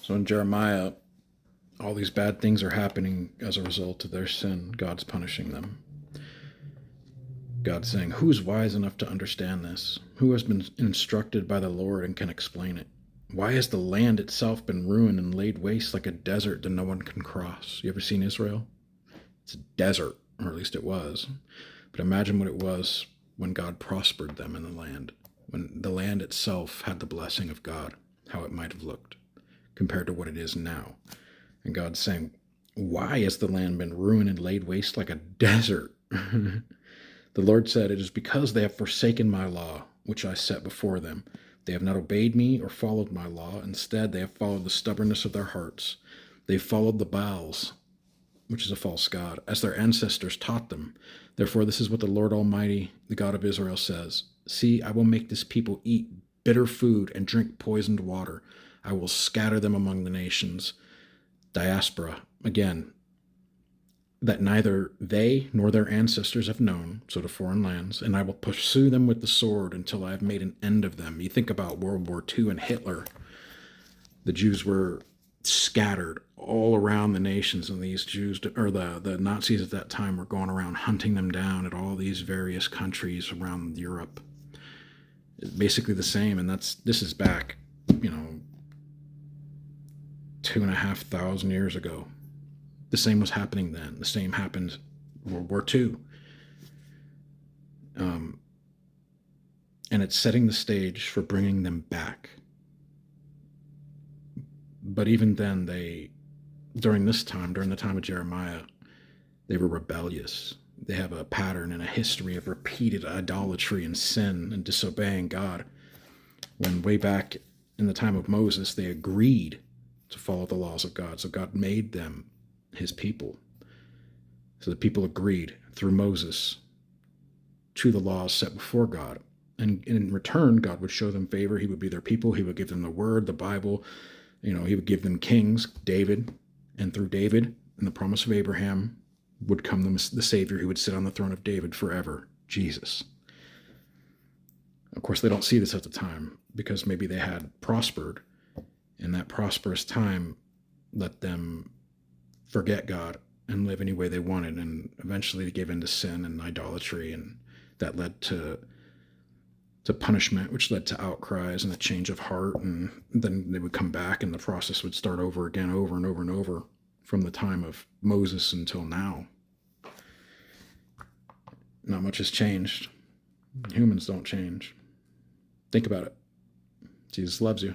So in Jeremiah, all these bad things are happening as a result of their sin. God's punishing them. God's saying, who is wise enough to understand this? Who has been instructed by the Lord and can explain it? Why has the land itself been ruined and laid waste like a desert that no one can cross? You ever seen Israel? It's a desert, or at least it was. But imagine what it was when God prospered them in the land, when the land itself had the blessing of God, how it might have looked compared to what it is now. And God's saying, why has the land been ruined and laid waste like a desert? The Lord said, it is because they have forsaken my law, which I set before them. They have not obeyed me or followed my law. Instead, they have followed the stubbornness of their hearts. They followed the Baals, which is a false god, as their ancestors taught them. Therefore, this is what the Lord Almighty, the God of Israel, says. See, I will make this people eat bitter food and drink poisoned water. I will scatter them among the nations. Diaspora, again, that neither they nor their ancestors have known, so to foreign lands, and I will pursue them with the sword until I have made an end of them. You think about World War II and Hitler. The Jews were scattered all around the nations, and these Jews, or the Nazis at that time, were going around hunting them down at all these various countries around Europe. It's basically the same, and this is back, 2,500 years ago. The same was happening then. The same happened World War II. And it's setting the stage for bringing them back. But even then, during the time of Jeremiah, they were rebellious. They have a pattern and a history of repeated idolatry and sin and disobeying God. When way back in the time of Moses, they agreed to follow the laws of God. So God made them his people. So the people agreed through Moses to the laws set before God. And in return, God would show them favor. He would be their people. He would give them the word, the Bible. He would give them kings, David. And through David and the promise of Abraham would come the Savior who would sit on the throne of David forever, Jesus. Of course, they don't see this at the time because maybe they had prospered, and that prosperous time let them forget God and live any way they wanted, and eventually they gave in to sin and idolatry, and that led to punishment, which led to outcries and a change of heart, and then they would come back and the process would start over again, over and over and over, from the time of Moses until now. Not much has changed. Humans don't change. Think about it. Jesus loves you.